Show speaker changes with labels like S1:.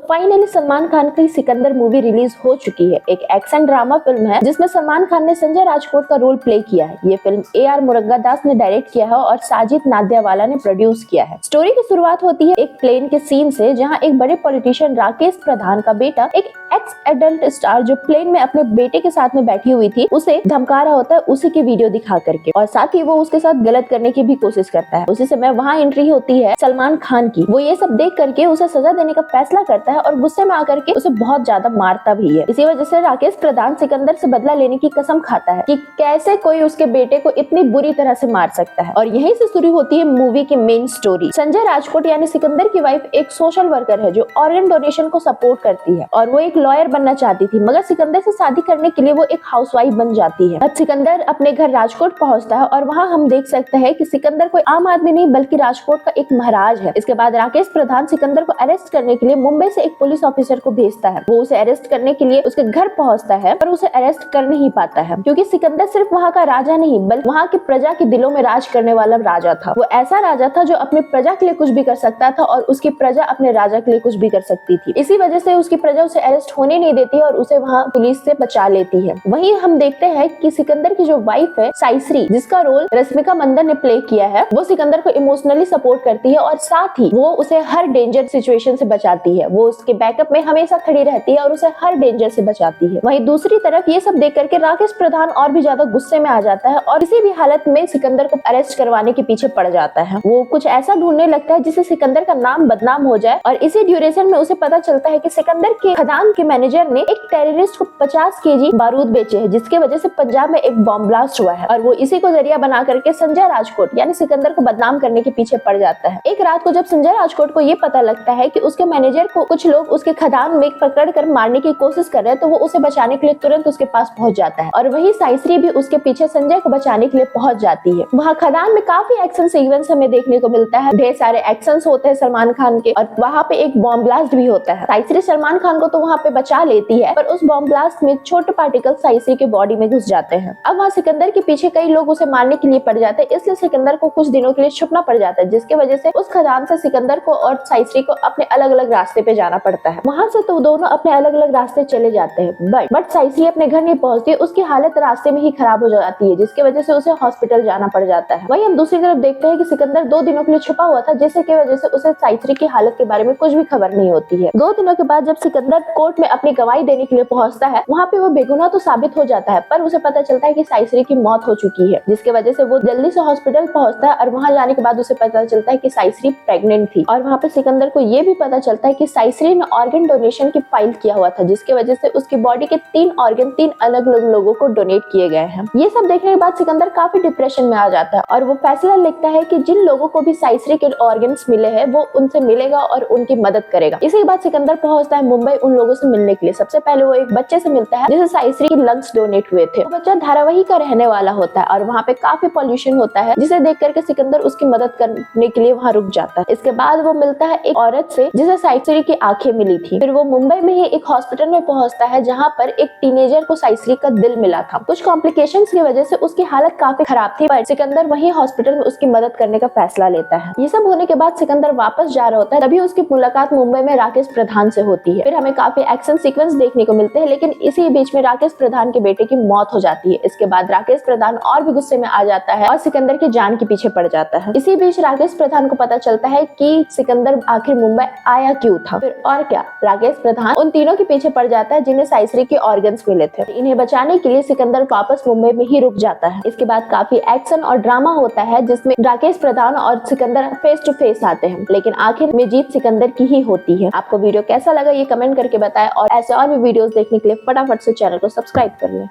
S1: Finally Salman Khan की Sikandar movie release हो चुकी है। एक एक्शन ड्रामा फिल्म है जिसमें सलमान खान ने संजय राजकोट का रोल प्ले किया है। ये फिल्म AR मुरुगदास ने डायरेक्ट किया है और साजिद नादियाडवाला ने प्रोड्यूस किया है। स्टोरी की शुरुआत होती है एक प्लेन के सीन से, जहां एक बड़े पॉलिटिशियन राकेश प्रधान का बेटा एक एक्स एडल्ट स्टार जो प्लेन में अपने बेटे के साथ में बैठी हुई थी उसे धमका रहा होता है उसी की वीडियो दिखा करके, और साथ ही वो उसके साथ गलत करने की भी कोशिश करता है। उसी समय वहाँ एंट्री होती है सलमान खान की। वो ये सब देख करके उसे सजा देने का फैसला करता है और गुस्से में आकर के उसे बहुत ज्यादा मारता भी है। इसी वजह से राकेश प्रधान सिकंदर से बदला लेने की कसम खाता है कि कैसे कोई उसके बेटे को इतनी बुरी तरह से मार सकता है। और यहीं से शुरू होती है मूवी की मेन स्टोरी। संजय राजकोट यानी सिकंदर की वाइफ एक सोशल वर्कर है जो ऑर्गन डोनेशन को सपोर्ट करती है, और वो एक लॉयर बनना चाहती थी, मगर सिकंदर से शादी करने के लिए वो एक हाउसवाइफ बन जाती है। अब सिकंदर अपने घर राजकोट पहुंचता है और वहाँ हम देख सकते हैं कि सिकंदर कोई आम आदमी नहीं बल्कि राजकोट का एक महाराज है। इसके बाद राकेश प्रधान सिकंदर को अरेस्ट करने के लिए मुंबई से एक पुलिस ऑफिसर को भेजता है। वो उसे अरेस्ट करने के लिए उसके घर पहुंचता है, पर उसे अरेस्ट कर नहीं पाता है क्योंकि सिकंदर सिर्फ वहाँ का राजा नहीं बल्कि वहाँ की प्रजा के दिलों में राज करने वाला राजा था। वो ऐसा राजा था जो अपनी प्रजा के लिए कुछ भी कर सकता था और उसकी प्रजा अपने राजा के लिए कुछ भी कर सकती थी। इसी वजह से उसकी प्रजा उसे अरेस्ट होने नहीं देती और उसे वहाँ पुलिस से बचा लेती है। वहीं हम देखते हैं कि सिकंदर की जो वाइफ है साइश्री, जिसका रोल रश्मिका मंदाना ने प्ले किया है, वो सिकंदर को इमोशनली सपोर्ट करती है और साथ ही वो उसे हर डेंजर सिचुएशन से बचाती है। वो उसके बैकअप में हमेशा खड़ी रहती है और उसे हर डेंजर से बचाती है। वहीं दूसरी तरफ ये सब देख करके राकेश प्रधान और भी ज्यादा गुस्से में आ जाता है और किसी भी हालत में सिकंदर को अरेस्ट करवाने के पीछे पड़ जाता है। वो कुछ ऐसा ढूंढने लगता है जिससे सिकंदर का नाम बदनाम हो जाए, और इसी ड्यूरेशन में उसे पता चलता है कि सिकंदर के खदान के मैनेजर ने एक टेररिस्ट को 50 kg बारूद बेचे हैं, जिसके वजह से पंजाब में एक बॉम्ब ब्लास्ट हुआ है, और वो इसी को जरिया बना करके संजय राजकोट यानी सिकंदर को बदनाम करने के पीछे पड़ जाता है। एक रात को जब संजय राजकोट को ये पता लगता है कि उसके मैनेजर को कुछ लोग उसके खदान में पकड़ कर मारने की कोशिश कर रहे हैं, तो वो उसे बचाने के लिए तुरंत उसके पास पहुंच जाता है, और वही साइश्री भी उसके पीछे संजय को बचाने के लिए पहुंच जाती है। वहाँ खदान में काफी एक्शन सीक्वेंस हमें देखने को मिलता है, ढेर सारे एक्शंस होते हैं सलमान खान के, और वहाँ पे एक बॉम्ब ब्लास्ट भी होता है। साइश्री सलमान खान को तो वहाँ पे बचा लेती है, पर उस बॉम्ब ब्लास्ट में छोटे पार्टिकल साइश्री के बॉडी में घुस जाते हैं। अब वहाँ सिकंदर के पीछे कई लोग उसे मारने के लिए पड़ जाते हैं, इसलिए सिकंदर को कुछ दिनों के लिए छुपना पड़ जाता है, जिसके वजह से उस खदान से सिकंदर को और साइश्री को अपने अलग अलग रास्ते पे जाना पड़ता है। वहाँ से तो दोनों अपने अलग अलग रास्ते चले जाते हैं, बट साइश्री अपने घर नहीं पहुंचती, उसकी हालत रास्ते में ही खराब हो जाती है, जिसकी वजह से उसे हॉस्पिटल जाना पड़ जाता है। वहीं हम दूसरी तरफ देखते हैं कि सिकंदर 2 दिनों के लिए छुपा हुआ था, जिसकी वजह से उसे साइश्री की हालत के बारे में कुछ भी खबर नहीं होती है। 2 दिनों के बाद जब सिकंदर कोर्ट में अपनी गवाही देने के लिए पहुंचता है, वहाँ पे वो बेगुनाह तो साबित हो जाता है, पर उसे पता चलता है कि साइश्री की मौत हो चुकी है, जिसकी वजह से वो जल्दी से हॉस्पिटल पहुंचता है, और वहाँ जाने के बाद उसे पता चलता है कि साइश्री प्रेग्नेंट थी। और वहाँ पे सिकंदर को ये भी पता चलता है कि साइश्री ने ऑर्गन डोनेशन की फाइल किया हुआ था, जिसकी वजह से उसकी बॉडी के 3 ऑर्गन 3 अलग अलग लोगों को डोनेट किए गए हैं। ये सब देखने के बाद सिकंदर काफी डिप्रेशन में आ जाता है, और वो फैसला लेता है कि जिन लोगों को भी साइश्री के ऑर्गन्स मिले हैं वो उनसे मिलेगा और उनकी मदद करेगा। इसी के बाद सिकंदर पहुंचता है मुंबई उन लोगों से मिलने के लिए। सबसे पहले वो एक बच्चे से मिलता है जिसे साइश्री के लंग्स डोनेट हुए थे। वो बच्चा धारावाही का रहने वाला होता है, और वहाँ पे काफी पॉल्यूशन होता है, जिसे देख करके सिकंदर उसकी मदद करने के लिए वहाँ रुक जाता है। इसके बाद वो मिलता है एक औरत से जिसे साइश्री की आंखें मिली थी। फिर वो मुंबई में ही एक हॉस्पिटल में पहुंचता है, जहाँ पर एक टीनेजर को साइश्री का दिल मिला था। कुछ कॉम्प्लिकेशंस की वजह से उसकी हालत काफी खराब थी, पर सिकंदर वही हॉस्पिटल में उसकी मदद करने का फैसला लेता है। ये सब होने के बाद सिकंदर वापस जा रहा होता है, तभी उसकी मुलाकात मुंबई में राकेश प्रधान से होती है। फिर हमें काफी एक्शन सीक्वेंस देखने को मिलते हैं, लेकिन इसी बीच में राकेश प्रधान के बेटे की मौत हो जाती है। इसके बाद राकेश प्रधान और भी गुस्से में आ जाता है और सिकंदर की जान के पीछे पड़ जाता है। इसी बीच राकेश प्रधान को पता चलता है कि सिकंदर आखिर मुंबई आया क्यों था। फिर और क्या, राकेश प्रधान उन तीनों के पीछे पड़ जाता है जिन्हें साइश्री के ऑर्गन्स मिले थे। इन्हें बचाने के लिए सिकंदर वापस मुंबई में ही रुक जाता है। इसके बाद काफी एक्शन और ड्रामा होता है, जिसमें राकेश प्रधान और सिकंदर फेस टू फेस आते हैं, लेकिन आखिर में जीत सिकंदर की ही होती है। आपको वीडियो कैसा लगा ये कमेंट करके बताएं, और ऐसे और भी वीडियोस देखने के लिए फटाफट से चैनल को सब्सक्राइब कर लें।